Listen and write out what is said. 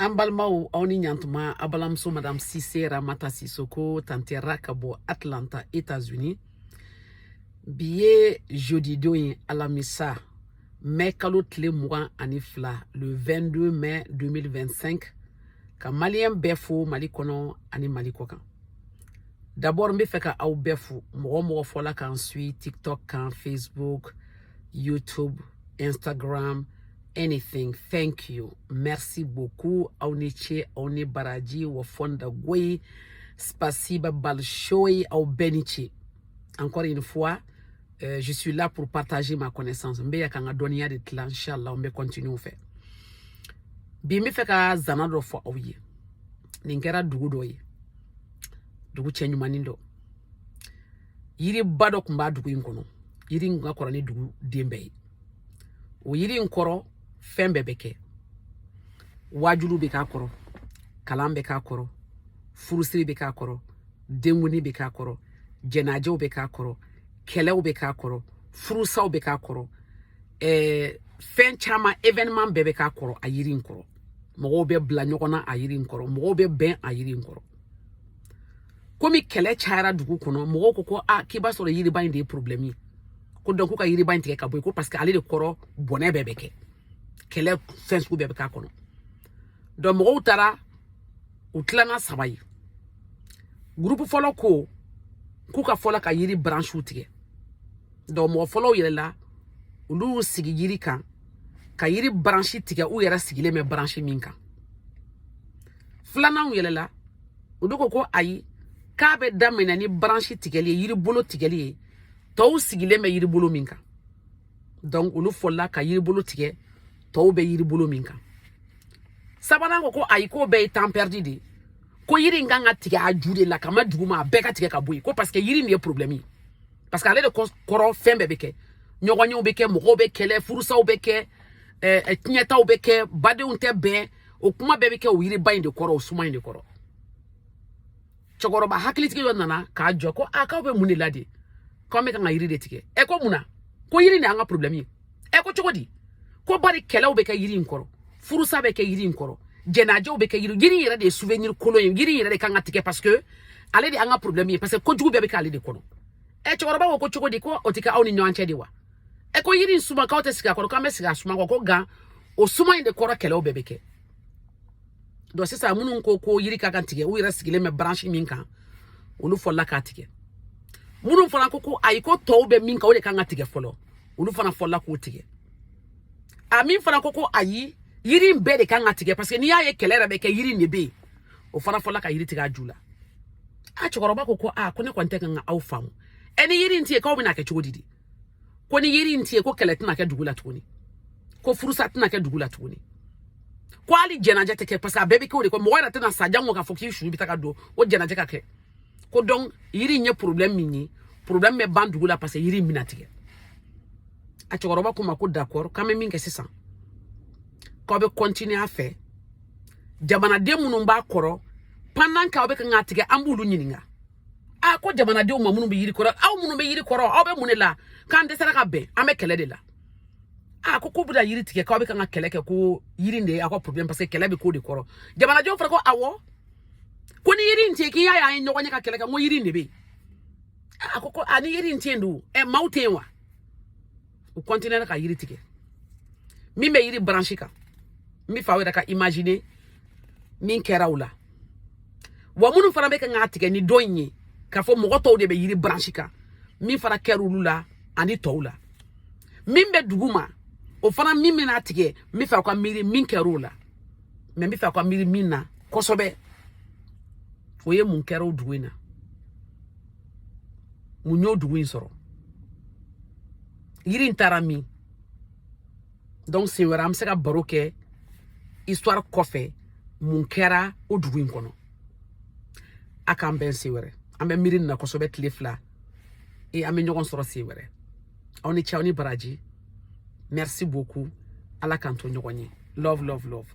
Ambalmao auni nyantuma abalamso Madame Cissé Ramata Sissoko tante Rakabo Atlanta États-Unis. Billet jeudi doin alamisa mai kalo tle mugan ani fila le 22 mai 2025 ka malien befo Mali kono ani Mali kokan. D'abord me fait ka au befo mo fola kan suit TikTok kan Facebook, YouTube, Instagram, anything. Thank you. Merci beaucoup. Auniche, auni baraji, wafonda gwe, spasiba balshoi, au benichi. Encore une fois, je suis là pour partager ma connaissance. Mbe yakanga donia de tla, inshallah, on va continuer à faire. Bi me fait ka zanado fo awye. Ninkera dugu doye. Dugu chenyu manindo. Yiri bado kumba dugu inkono. Yiri nga korani dugu diembe. O yiri nkoro fembe beke. Wajulu beka koro. Kalambe ka koro. Furusiri beka koro. Demuni beka koro. Jenajo beka koro. Keleu beka koro. Furusa beka koro. Fen chama evenement beka koro a yiri nkoro. Mogo be bla nyokona a yiri nkoro. Mogo be ben a yiri nkoro. Komi kele chara dugu kono. Mogo koko kiba soro yiri ba indi problemi. Ko donc ka yiri ba indi ka boy ko parce que ale de koro boné bebeke. Kele fens ku bebeka kono. Donc mogo utara utlana sabayi. Groupe folo ko kuka fola ka yiri branche utige. Donc mo folo yele la ulu sigi yiri kan ka yiri branche tige u yera sigile me branche minka. Flana yele la uduko ko ayi ka be damena ni branche tigeli yiri bolo tigeli to sigile me yiri bolo minka. Donc ulu fola ka yiri bolo tige to be yiri bolo minka. Sabana ko ayi ko be temps perdu de ko yiri nganga tige a jude la kama duguma beka tige ka boy ko parce que yiri ni problème parce que ale de koro fembe beke nyogonyo beke mogo beke furusa beke tinyeta beke bade unte be o kuma beke o yiri bayin de koro o suma de koro chogoro ba hakili tige yo nana ka joko aka be muni ladi ko me kan yiri de tige e ko muna ko yiri ni anga problème e ko chogodi ko bari kele beke yiri nkoro furusa beke yiri nkoro jenajo beke yiri yere de souvenir kolo yiri yere de kanga tike parce que ale de anga problème parce que ko jugu bebe kale de kono e choroba ko chugo di ko otika awni nyanche di wa e ko yiri suma ka ote sika ko ka mesiga suma ko ga o suma inde koro kele o bebeke do sesa munun ko yiri ka kan tike o yira sigile me branche minka olu folla ka tike munun fola ko ay ko to be minka o de kanga tike folo olu fana folla ko tike amin fana ko ayi yiri mbe de kanga tike parce que ni ya ye kelera be ke yiri ne be o fana folla ka yiri tiga jula a choroba ko ko ne kwante kan au famu eni yiri ntie ko bina ke chodidi ko ni yiri ntie ko keletina ke dugula tuni ko furusa tina ke dugula tuni ko ali jenaje teke pasa bebe ko de ko mo wala tena sajango ka foki shu bitaka do o jenaje ka ke ko donc yiri nye problème minyi problème me bandugula parce yiri minatike a choroba ko mako d'accord quand même minke c'est ça ko be continuer à faire jamana de munu ba koro pendant ka be ka ngatike ambulu nyininga a ko jamana de munu be yiri koro aw munu be yiri koro aw be munela kan de sera ka be ame kele de la a ko buda yiri tike ka be ka kele ke ko yiri nde akwa problem parce que kele be ko de koro jamana de fra ko awo ko ni yiri ntie ki ya nyogo nya ka kele ka ngo yiri nde be a ko ani yiri ntie ndu e mautenwa o continuer ka yiri tike mi me yiri branche ka mi fa weda ka imaginer min kera ula wa munu fara be ka ngatike ni donye ka fo mogo to de be yiri branche ka mi fara kerulula ani towla min be duguma o fara min na tike mi fa kwa miri min kerula me mi fa kwa miri minna kosobe oye mun kero duwina munyo duwin soro yiri ntarami donc c'est wera am seka baroke histoire kofe mun kera o duwin kono aka ben siwere ambe mirin na kosobe tlefla et ame nyogon soro siwere oni chaoni baraji merci beaucoup ala kanto nyogonye love love love